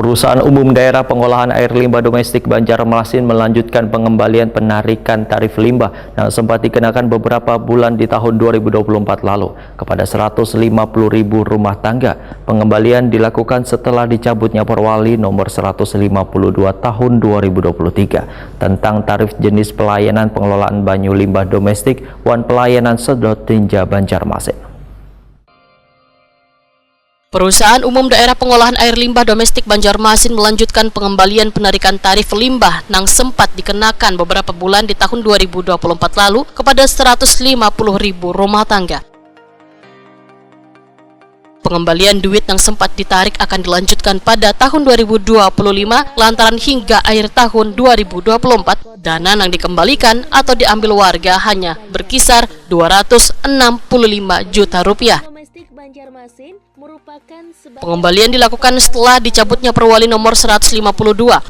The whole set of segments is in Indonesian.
Perusahaan Umum Daerah Pengolahan Air Limbah Domestik Banjarmasin melanjutkan pengembalian penarikan tarif limbah yang sempat dikenakan beberapa bulan di tahun 2024 lalu kepada 150.000 rumah tangga. Pengembalian dilakukan setelah dicabutnya Perwali nomor 152 tahun 2023 tentang tarif jenis pelayanan pengelolaan banyu limbah domestik wan pelayanan sedot tinja Banjarmasin. Perusahaan Umum Daerah Pengolahan Air Limbah Domestik Banjarmasin melanjutkan pengembalian penarikan tarif limbah yang sempat dikenakan beberapa bulan di tahun 2024 lalu kepada 150.000 rumah tangga. Pengembalian duit yang sempat ditarik akan dilanjutkan pada tahun 2025 lantaran hingga akhir tahun 2024 dana yang dikembalikan atau diambil warga hanya berkisar 265 juta rupiah. Pengembalian dilakukan setelah dicabutnya Perwali nomor 152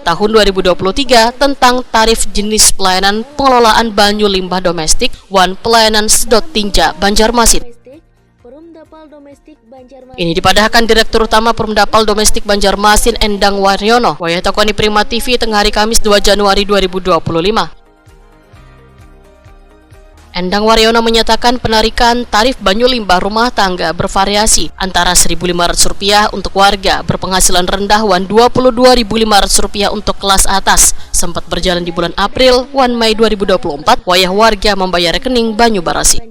tahun 2023 tentang tarif jenis pelayanan pengelolaan banyu limbah domestik wan pelayanan sedot tinja Banjarmasin. Ini dipadahkan Direktur Utama Perumdapal Domestik Banjarmasin Endang Waryono wayah tokoni Prima TV tengah hari Kamis 2 Januari 2025. Endang Waryono menyatakan penarikan tarif banyu limbah rumah tangga bervariasi antara Rp1.500 untuk warga berpenghasilan rendah wan Rp22.500 untuk kelas atas. Sempat berjalan di bulan April wan Mei 2024 wayah warga membayar rekening banyu barasi.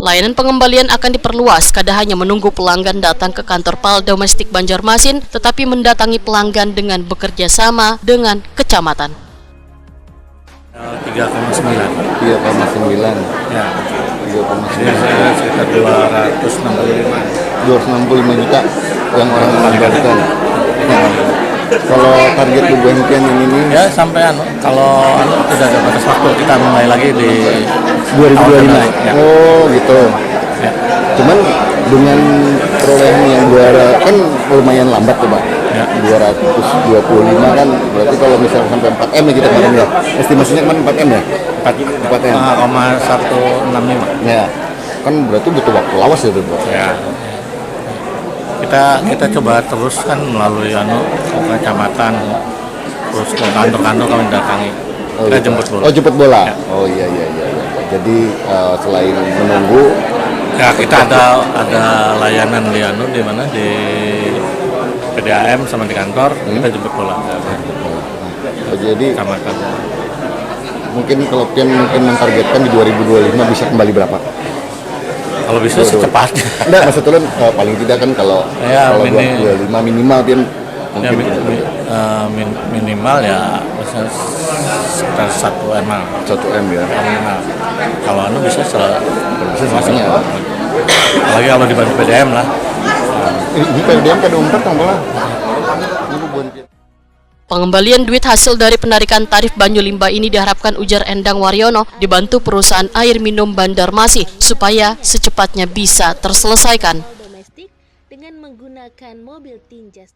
Layanan pengembalian akan diperluas, kada hanya menunggu pelanggan datang ke kantor PAL Domestik Banjarmasin, tetapi mendatangi pelanggan dengan bekerja sama dengan kecamatan. 3,9 ya, 3,9 sekitar 265 juta yang orang menganggarkan. Kalau target pemberhentian ini ya sampai kalau tidak ada batas waktu kita mulai lagi di 2025 ya. Oh gitu Ya. Cuman dengan perolehan yang kan lumayan lambat tuh Pak Ya. 225 kan berarti kalau misalnya sampai 4M ya kita kemarin ya estimasinya kemarin 4M ya 4M 4,165 ya kan berarti butuh waktu lawas ya tuh Pak ya. Kita coba terus kan melalui kecamatan terus ke kantor-kantor kami datangi kita jemput bola. Oh jemput bola Ya. Oh iya jadi selain menunggu ya kita ada layanan di mana di PDAM sama di kantor kita jemput bola. Jadi Kecamatan. mungkin kalau pian mentargetkan di 2025 bisa kembali berapa? Kalau bisa secepatnya. Enggak, maksud tulen paling tidak kan kalau Ya, 2025 minimal pian Ya, mungkin minimal ya bisa sekitar 1M. 1M ya. Minimal. Kalau bisa semuanya. Apalagi kalau dibantu PDM lah. Ini PDM kan umpat kan bola. Pengembalian duit hasil dari penarikan tarif banyu limbah ini diharapkan ujar Endang Waryono dibantu perusahaan air minum Banjarmasin supaya secepatnya bisa terselesaikan. Dengan menggunakan mobil tinja